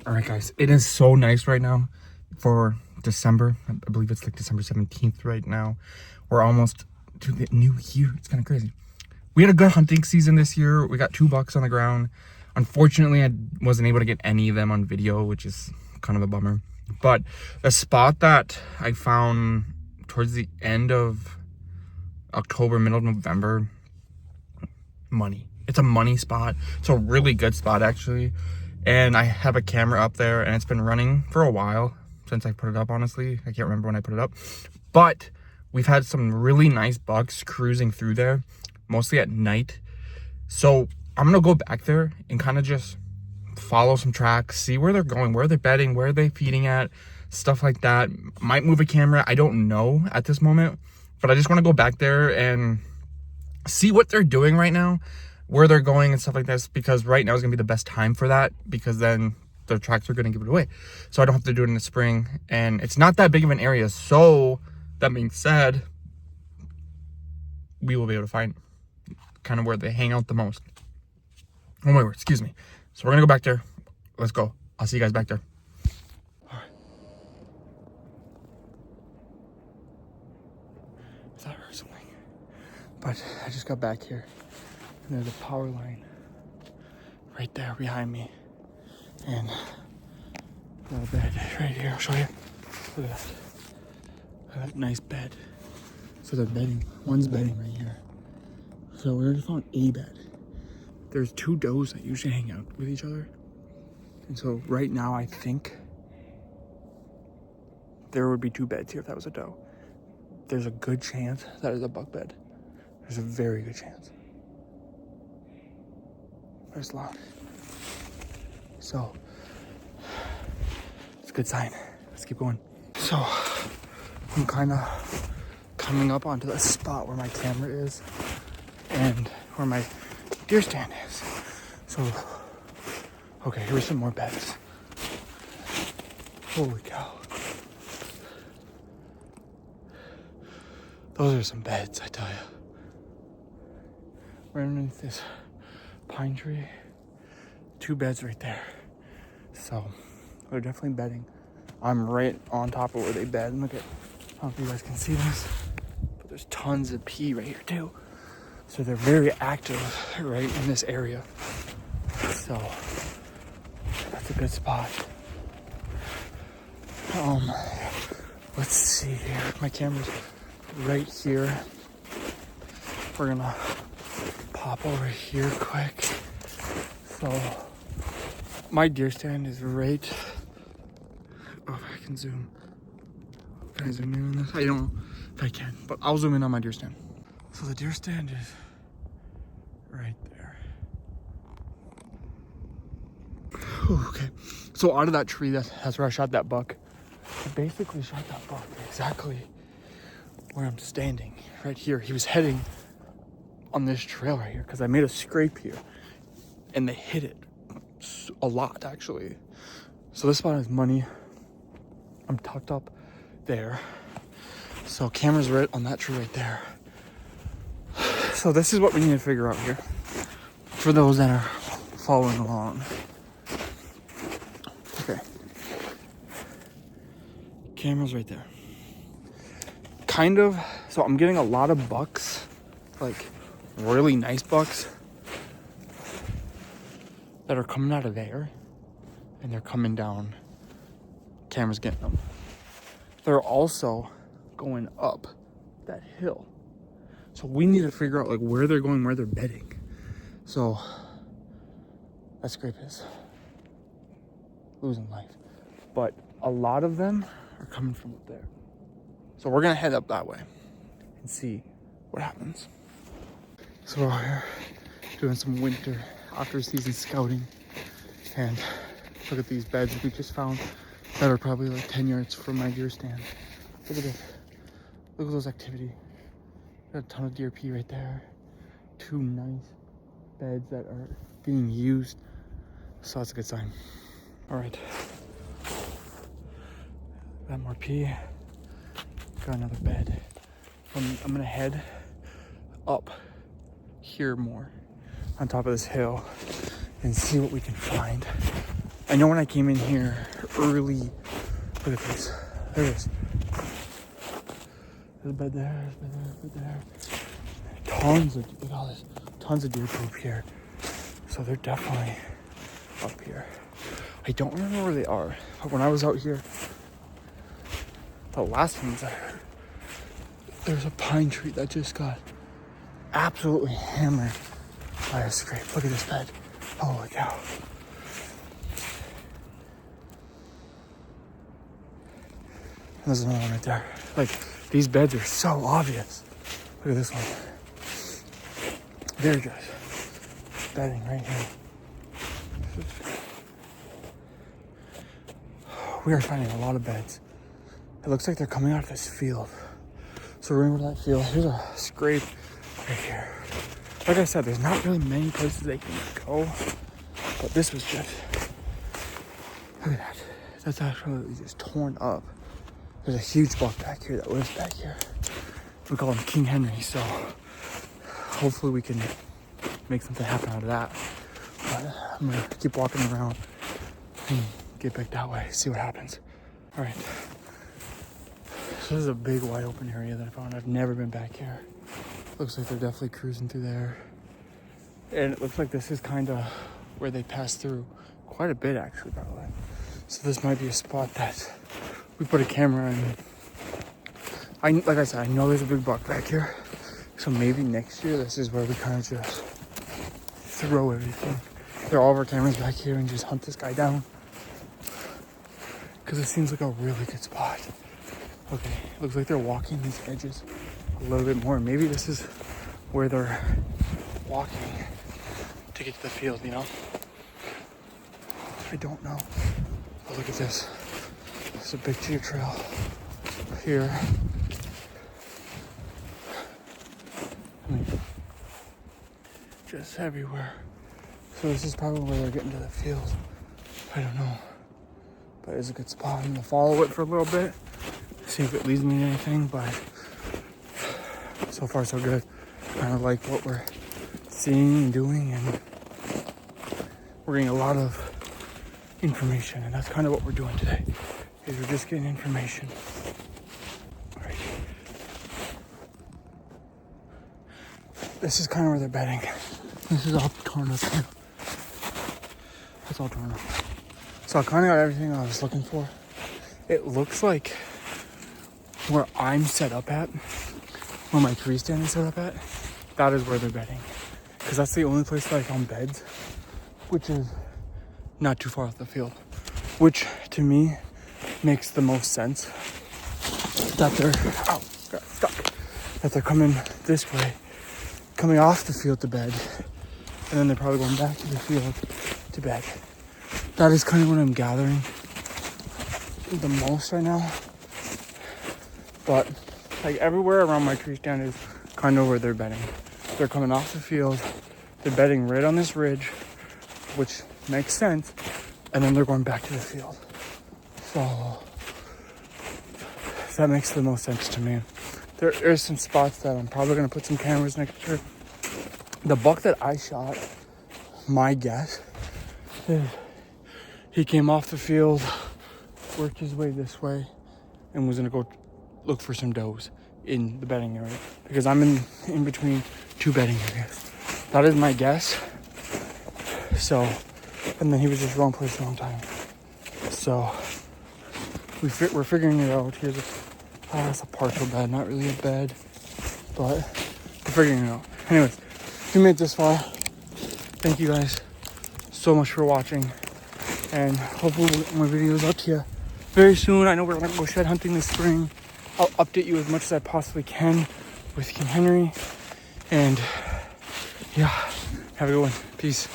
All right, guys, it is so nice right now for December. I believe it's like December 17th right now. We're almost to the new year. It's kind of crazy. We had a good hunting season this year. We got 2 bucks on the ground. Unfortunately, I wasn't able to get any of them on video, which is kind of a bummer. But the spot that I found towards the end of October, middle of November, money. It's a money spot. It's a really good spot, actually. And I have a camera up there, and it's been running for a while since I put it up, honestly. I can't remember when I put it up. But we've had some really nice bucks cruising through there, mostly at night. So I'm going to go back there and kind of just follow some tracks, see where they're going, where they're bedding, where they're feeding at, stuff like that. Might move a camera. I don't know at this moment. But I just want to go back there and see what they're doing right now, where they're going and stuff like this, because right now is going to be the best time for that, because then the tracks are going to give it away. So I don't have to do it in the spring, and it's not that big of an area. So that being said, we will be able to find kind of where they hang out the most. Oh my word, excuse me. So we're going to go back there. Let's go. I'll see you guys back there. All right. I thought I heard something, but I just got back here. And there's a power line right there behind me. And another bed right here. I'll show you. Look at that. Look at that nice bed. So they're bedding. One's bedding right here. So we already found a bed. There's 2 does that usually hang out with each other. And so right now I think there would be 2 beds here if that was a doe. There's a good chance that is a buck bed. There's a very good chance. There's a lot. So it's a good sign. Let's keep going. So I'm kind of coming up onto the spot where my camera is and where my deer stand is. So okay, here's some more beds. Holy cow. Those are some beds, I tell you. Right underneath this pine tree, 2 beds right there. So they're definitely bedding. I'm right on top of where they bed. And look at, I don't know if you guys can see this, but there's tons of pea right here too. So they're very active right in this area. So that's a good spot. Let's see here. My camera's right here. We're gonna pop over here quick. So my deer stand is right. Oh, if I can zoom. Can I zoom in on this? I don't know if I can, but I'll zoom in on my deer stand. So the deer stand is right there. Okay. So out of that tree, that's where I shot that buck. I basically shot that buck exactly where I'm standing, right here. He was heading on this trail right here because I made a scrape here and they hit it a lot, actually. So this spot is money. I'm tucked up there. So camera's right on that tree right there. So this is what we need to figure out here for those that are following along. Okay. Camera's right there. Kind of, so I'm getting a lot of bucks, like really nice bucks that are coming out of there and they're coming down. Camera's getting them. They're also going up that hill. So we need to figure out like where they're going, where they're bedding. So that scrape is losing life. But a lot of them are coming from up there. So we're gonna head up that way and see what happens. So we're out here doing some winter after season scouting. And look at these beds we just found that are probably like 10 yards from my deer stand. Look at this. Look at those activity. Got a ton of deer pee right there. 2 nice beds that are being used. So that's a good sign. All right. Got more pee. Got another bed. I'm gonna head up here more on top of this hill and see what we can find. I know when I came in here early, look at this. There it is. There's a bed there, there's a bed there, there's a bed there. Look at all this. Tons of deer poop here. So they're definitely up here. I don't remember where they are, but when I was out here, the last ones I heard, there's a pine tree that just got absolutely hammered by a scrape. Look at this bed. Holy cow. And there's another one right there. Like, these beds are so obvious. Look at this one. They're just bedding right here. We are finding a lot of beds. It looks like they're coming out of this field. So we're going to that field. Here's a scrape right here. Like I said, there's not really many places they can go, but this was just, look at that. That's absolutely just torn up. There's a huge buck back here that lives back here. We call him King Henry, so hopefully we can make something happen out of that. But I'm gonna keep walking around and get back that way, see what happens. All right. So this is a big wide open area that I found. I've never been back here. Looks like they're definitely cruising through there. And it looks like this is kind of where they pass through quite a bit actually, by the way. So this might be a spot that we put a camera in. Like I said, I know there's a big buck back here. So maybe next year, this is where we kind of just throw everything. Throw all of our cameras back here and just hunt this guy down. Because it seems like a really good spot. Okay, looks like they're walking these edges a little bit more. Maybe this is where they're walking to get to the field, you know? I don't know. But look at this. There's a big deer trail here. I mean, just everywhere. So this is probably where they're getting to the field. I don't know. But it's a good spot. I'm gonna follow it for a little bit. See if it leads me to anything, but so far so good. Kind of like what we're seeing and doing, and we're getting a lot of information, and that's kind of what we're doing today, is we're just getting information. All right. This is kind of where they're bedding. This is all torn up here. That's all torn up. So I kind of got everything I was looking for. It looks like where I'm set up at, where my tree stand is set up at, that is where they're bedding. Because that's the only place that I found beds, which is not too far off the field. Which, to me, makes the most sense. That they're, got stuck. That they're coming this way, coming off the field to bed, and then they're probably going back to the field to bed. That is kind of what I'm gathering the most right now. But like everywhere around my tree stand is kind of where they're bedding. They're coming off the field, they're bedding right on this ridge, which makes sense, and then they're going back to the field. So that makes the most sense to me. There is some spots that I'm probably gonna put some cameras next to. The buck that I shot, my guess is he came off the field, worked his way this way, and was gonna go look for some does in the bedding area, because I'm in between two bedding areas. That is my guess. So, and then he was just wrong place, wrong time. So we're figuring it out. Here's it's a partial bed, not really a bed, but we're figuring it out. Anyways, if you made it this far, thank you guys so much for watching, and hopefully we'll get more videos out to you very soon. I know we're gonna go shed hunting this spring. I'll update you as much as I possibly can with King Henry, and yeah, have a good one. Peace.